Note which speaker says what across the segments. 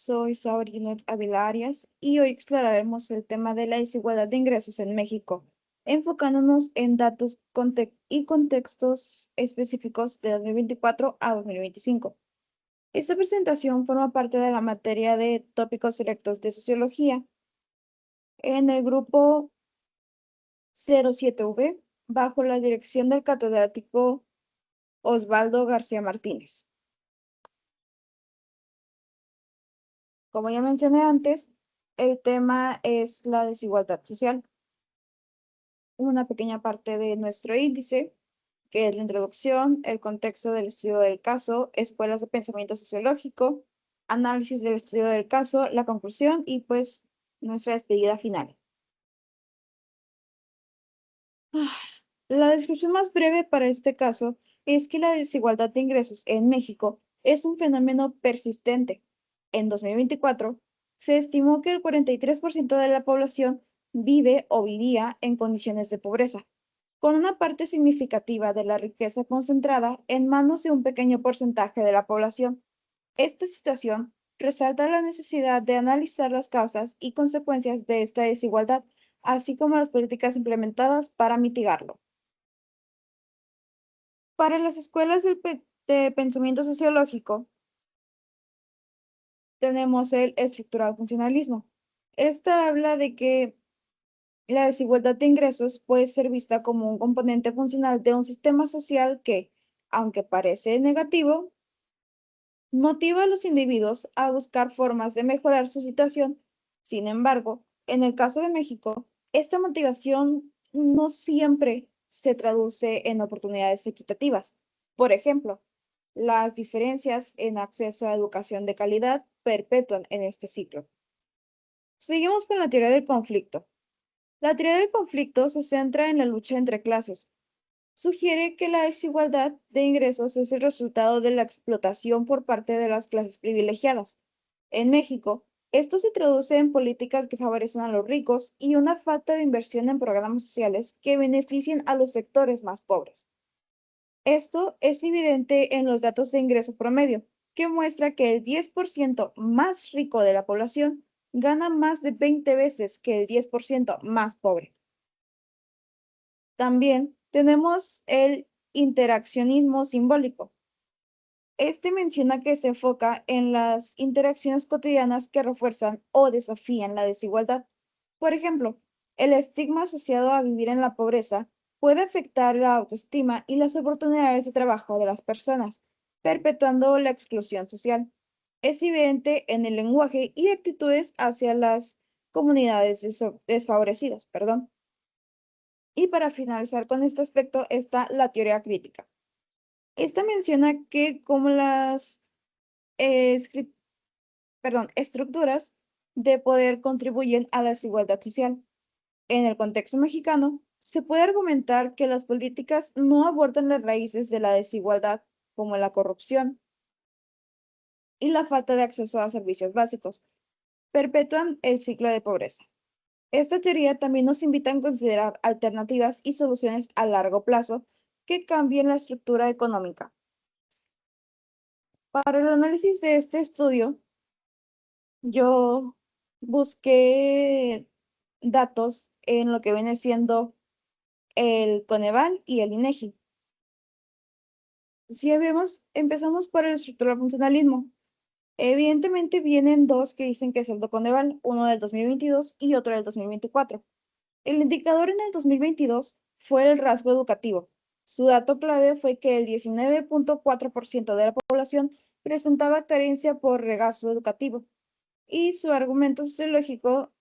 Speaker 1: soy Sabrinet Ávila Arias y hoy exploraremos el tema de la desigualdad de ingresos en México, enfocándonos en datos y contextos específicos de 2024 a 2025. Esta presentación forma parte de la materia de tópicos selectos de sociología en el grupo 07V bajo la dirección del catedrático Osvaldo García Martínez. Como ya mencioné antes, el tema es la desigualdad social. Una pequeña parte de nuestro índice, que es la introducción, el contexto del estudio del caso, escuelas de pensamiento sociológico, análisis del estudio del caso, la conclusión y pues nuestra despedida final. La descripción más breve para este caso es que la desigualdad de ingresos en México es un fenómeno persistente. En 2024, se estimó que el 43% de la población vive o vivía en condiciones de pobreza, con una parte significativa de la riqueza concentrada en manos de un pequeño porcentaje de la población. Esta situación resalta la necesidad de analizar las causas y consecuencias de esta desigualdad, así como las políticas implementadas para mitigarlo. Para las escuelas de pensamiento sociológico, tenemos el estructural funcionalismo. Esta habla de que la desigualdad de ingresos puede ser vista como un componente funcional de un sistema social que, aunque parece negativo, motiva a los individuos a buscar formas de mejorar su situación. Sin embargo, en el caso de México, esta motivación no siempre se traduce en oportunidades equitativas. Por ejemplo, las diferencias en acceso a educación de calidad perpetúan en este ciclo. Seguimos con la teoría del conflicto. La teoría del conflicto se centra en la lucha entre clases. Sugiere que la desigualdad de ingresos es el resultado de la explotación por parte de las clases privilegiadas. En México, esto se traduce en políticas que favorecen a los ricos y una falta de inversión en programas sociales que beneficien a los sectores más pobres. Esto es evidente en los datos de ingreso promedio, que muestra que el 10% más rico de la población gana más de 20 veces que el 10% más pobre. También tenemos el interaccionismo simbólico. Este menciona que se enfoca en las interacciones cotidianas que refuerzan o desafían la desigualdad. Por ejemplo, el estigma asociado a vivir en la pobreza puede afectar la autoestima y las oportunidades de trabajo de las personas, perpetuando la exclusión social. Es evidente en el lenguaje y actitudes hacia las comunidades desfavorecidas. Y para finalizar con este aspecto está la teoría crítica. Esta menciona que como las estructuras de poder contribuyen a la desigualdad social. En el contexto mexicano, se puede argumentar que las políticas no abordan las raíces de la desigualdad, como la corrupción y la falta de acceso a servicios básicos, perpetúan el ciclo de pobreza. Esta teoría también nos invita a considerar alternativas y soluciones a largo plazo que cambien la estructura económica. Para el análisis de este estudio, yo busqué datos en lo que viene siendo el Coneval y el INEGI. Si vemos, empezamos por el estructural funcionalismo. Evidentemente vienen dos que dicen que es el do Coneval, uno del 2022 y otro del 2024. El indicador en el 2022 fue el rasgo educativo. Su dato clave fue que el 19.4% de la población presentaba carencia por regazo educativo. Y su argumento sociológico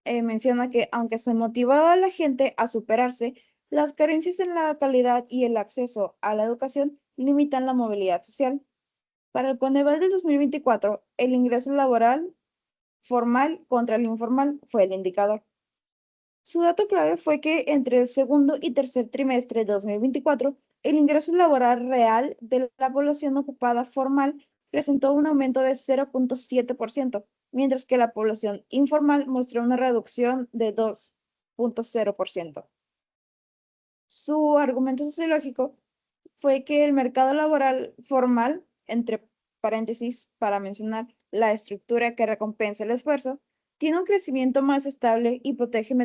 Speaker 1: menciona que aunque se motivaba a la gente a superarse, las carencias en la calidad y el acceso a la educación limitan la movilidad social. Para el Coneval del 2024, el ingreso laboral formal contra el informal fue el indicador. Su dato clave fue que entre el segundo y tercer trimestre de 2024, el ingreso laboral real de la población ocupada formal presentó un aumento de 0.7%, mientras que la población informal mostró una reducción de 2.0%. Su argumento sociológico fue que el mercado laboral formal, entre paréntesis para mencionar, la estructura que recompensa el esfuerzo, tiene un crecimiento más estable y protege,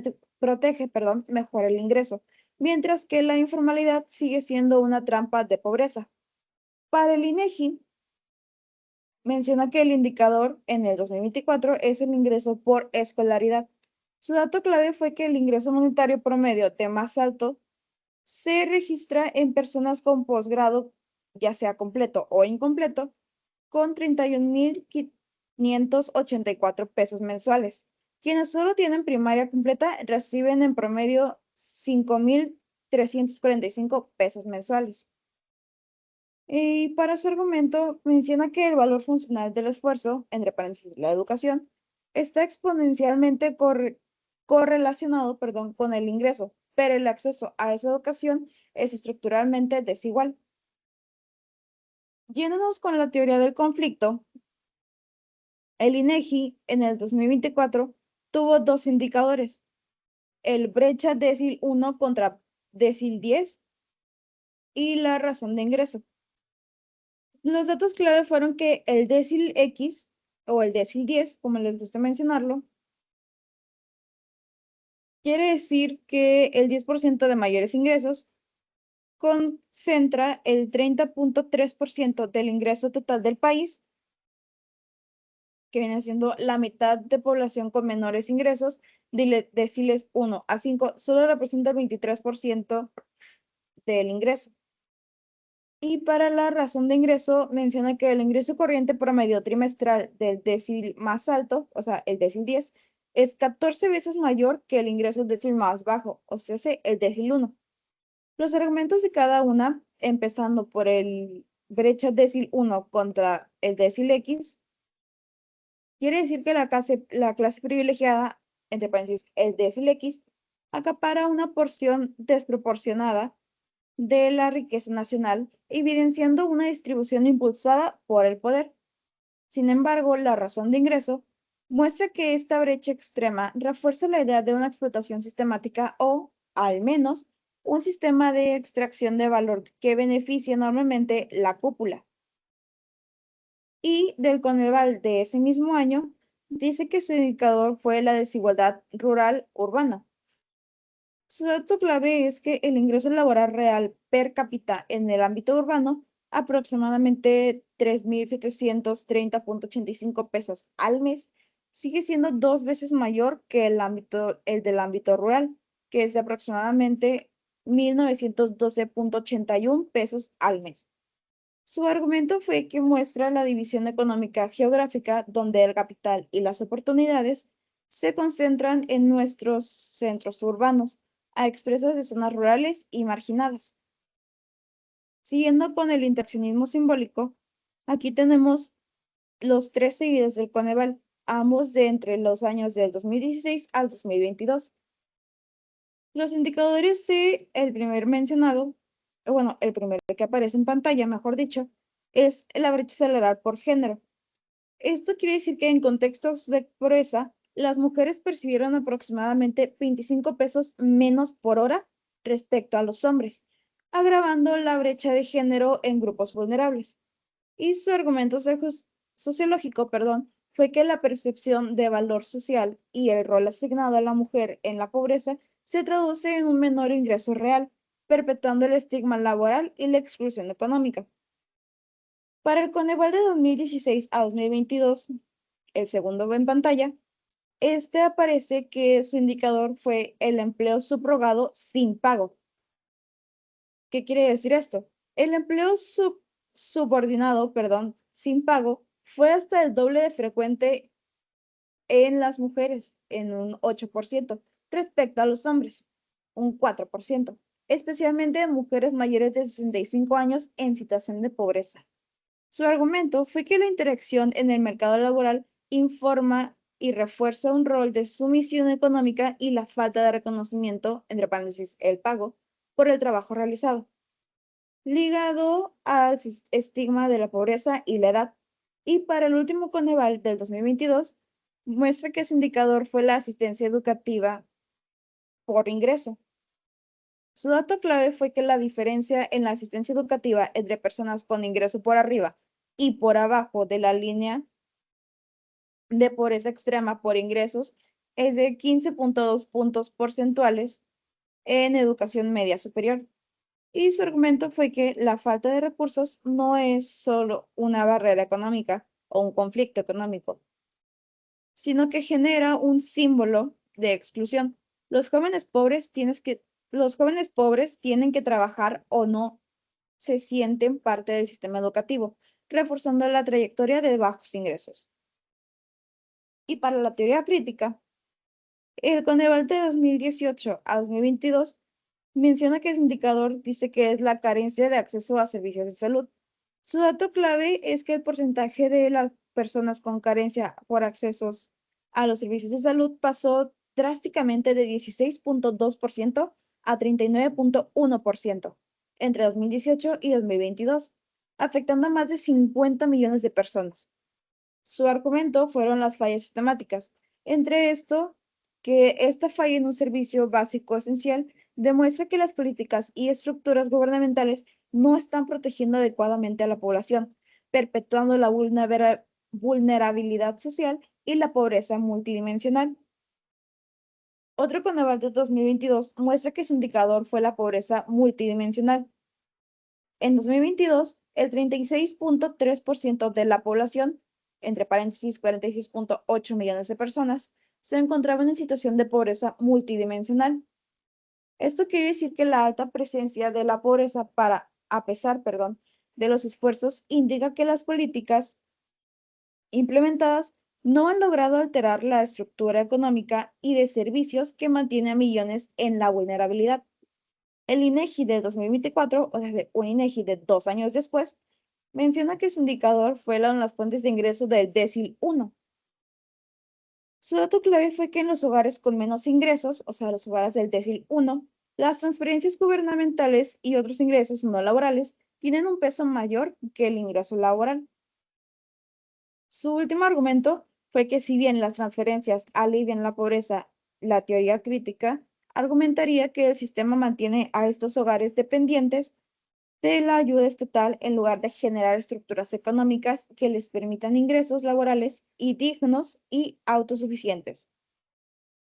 Speaker 1: mejor el ingreso, mientras que la informalidad sigue siendo una trampa de pobreza. Para el INEGI, menciona que el indicador en el 2024 es el ingreso por escolaridad. Su dato clave fue que el ingreso monetario promedio de más alto se registra en personas con posgrado, ya sea completo o incompleto, con 31,584 pesos mensuales. Quienes solo tienen primaria completa reciben en promedio 5,345 pesos mensuales. Y para su argumento, menciona que el valor funcional del esfuerzo, entre paréntesis, la educación, está exponencialmente correlacionado, con el ingreso, pero el acceso a esa educación es estructuralmente desigual. Yéndonos con la teoría del conflicto, el INEGI en el 2024 tuvo dos indicadores, el brecha decil 1 contra decil 10 y la razón de ingreso. Los datos clave fueron que el decil X o el decil 10, como les gusta mencionarlo, quiere decir que el 10% de mayores ingresos concentra el 30,3% del ingreso total del país, que viene siendo la mitad de población con menores ingresos. Deciles 1 a 5 solo representa el 23% del ingreso. Y para la razón de ingreso, menciona que el ingreso corriente promedio trimestral del decil más alto, o sea, el decil 10, es 14 veces mayor que el ingreso decil más bajo, o sea, el decil 1. Los argumentos de cada una, empezando por el brecha decil 1 contra el decil X, quiere decir que la clase privilegiada, entre paréntesis, el decil X, acapara una porción desproporcionada de la riqueza nacional, evidenciando una distribución impulsada por el poder. Sin embargo, la razón de ingreso muestra que esta brecha extrema refuerza la idea de una explotación sistemática o, al menos, un sistema de extracción de valor que beneficia enormemente la cúpula. Y del Coneval de ese mismo año, dice que su indicador fue la desigualdad rural-urbana. Su dato clave es que el ingreso laboral real per cápita en el ámbito urbano, aproximadamente 3,730,85 pesos al mes, sigue siendo 2 veces mayor que el del ámbito rural, que es de aproximadamente 1,912,81 pesos al mes. Su argumento fue que muestra la división económica geográfica donde el capital y las oportunidades se concentran en nuestros centros urbanos, a expresas de zonas rurales y marginadas. Siguiendo con el interaccionismo simbólico, aquí tenemos los tres seguidos del Coneval, ambos de entre los años del 2016 al 2022. Los indicadores de el primer mencionado, el primero que aparece en pantalla, mejor dicho, es la brecha salarial por género. Esto quiere decir que en contextos de pobreza, las mujeres percibieron aproximadamente 25 pesos menos por hora respecto a los hombres, agravando la brecha de género en grupos vulnerables. Y su argumento sociológico, fue que la percepción de valor social y el rol asignado a la mujer en la pobreza se traduce en un menor ingreso real, perpetuando el estigma laboral y la exclusión económica. Para el Coneval de 2016 a 2022, el segundo en pantalla, aparece que su indicador fue el empleo subrogado sin pago. ¿Qué quiere decir esto? El empleo subordinado, sin pago, fue hasta el doble de frecuente en las mujeres, en un 8%, respecto a los hombres, un 4%, especialmente en mujeres mayores de 65 años en situación de pobreza. Su argumento fue que la interacción en el mercado laboral informa y refuerza un rol de sumisión económica y la falta de reconocimiento, entre paréntesis, el pago, por el trabajo realizado, ligado al estigma de la pobreza y la edad. Y para el último Coneval del 2022, muestra que su indicador fue la asistencia educativa por ingreso. Su dato clave fue que la diferencia en la asistencia educativa entre personas con ingreso por arriba y por abajo de la línea de pobreza extrema por ingresos es de 15.2 puntos porcentuales en educación media superior. Y su argumento fue que la falta de recursos no es solo una barrera económica o un conflicto económico, sino que genera un símbolo de exclusión. Los jóvenes pobres tienen que trabajar o no se sienten parte del sistema educativo, reforzando la trayectoria de bajos ingresos. Y para la teoría crítica, el Coneval de 2018 a 2022 menciona que ese indicador dice que es la carencia de acceso a servicios de salud. Su dato clave es que el porcentaje de las personas con carencia por accesos a los servicios de salud pasó drásticamente de 16.2% a 39.1% entre 2018 y 2022, afectando a más de 50 millones de personas. Su argumento fueron las fallas sistemáticas. Entre esto, que esta falla en un servicio básico esencial demuestra que las políticas y estructuras gubernamentales no están protegiendo adecuadamente a la población, perpetuando la vulnerabilidad social y la pobreza multidimensional. Otro Coneval de 2022 muestra que su indicador fue la pobreza multidimensional. En 2022, el 36.3% de la población, entre paréntesis 46.8 millones de personas, se encontraban en situación de pobreza multidimensional. Esto quiere decir que la alta presencia de la pobreza a pesar, de los esfuerzos, indica que las políticas implementadas no han logrado alterar la estructura económica y de servicios que mantiene a millones en la vulnerabilidad. El INEGI de 2024, o sea, un INEGI de 2 años después, menciona que su indicador fueron las fuentes de ingreso del décil 1. Su dato clave fue que en los hogares con menos ingresos, o sea, los hogares del décil 1, las transferencias gubernamentales y otros ingresos no laborales tienen un peso mayor que el ingreso laboral. Su último argumento fue que si bien las transferencias alivian la pobreza, la teoría crítica argumentaría que el sistema mantiene a estos hogares dependientes de la ayuda estatal en lugar de generar estructuras económicas que les permitan ingresos laborales y dignos y autosuficientes.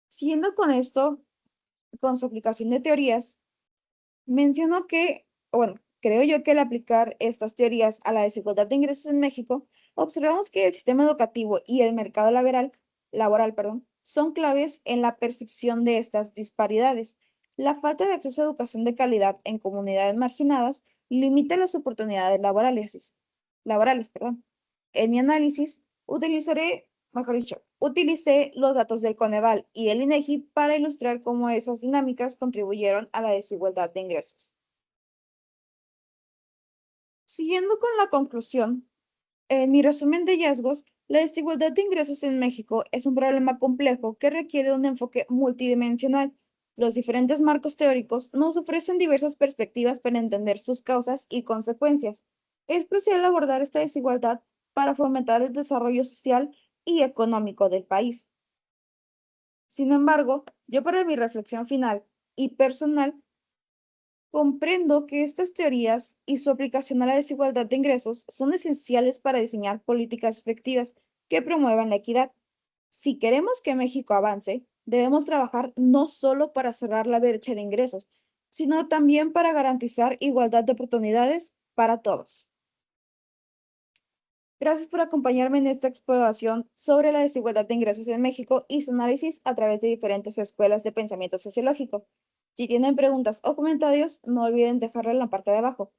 Speaker 1: Siguiendo con esto, con su aplicación de teorías, mencionó que, bueno, creo yo que al aplicar estas teorías a la desigualdad de ingresos en México, observamos que el sistema educativo y el mercado laboral, son claves en la percepción de estas disparidades. La falta de acceso a educación de calidad en comunidades marginadas limita las oportunidades laborales. En mi análisis, utilicé los datos del Coneval y el INEGI para ilustrar cómo esas dinámicas contribuyeron a la desigualdad de ingresos. Siguiendo con la conclusión, en mi resumen de hallazgos, la desigualdad de ingresos en México es un problema complejo que requiere un enfoque multidimensional. Los diferentes marcos teóricos nos ofrecen diversas perspectivas para entender sus causas y consecuencias. Es crucial abordar esta desigualdad para fomentar el desarrollo social y económico del país. Sin embargo, yo para mi reflexión final y personal, comprendo que estas teorías y su aplicación a la desigualdad de ingresos son esenciales para diseñar políticas efectivas que promuevan la equidad. Si queremos que México avance, debemos trabajar no solo para cerrar la brecha de ingresos, sino también para garantizar igualdad de oportunidades para todos. Gracias por acompañarme en esta exploración sobre la desigualdad de ingresos en México y su análisis a través de diferentes escuelas de pensamiento sociológico. Si tienen preguntas o comentarios, no olviden dejarlo en la parte de abajo.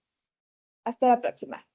Speaker 1: Hasta la próxima.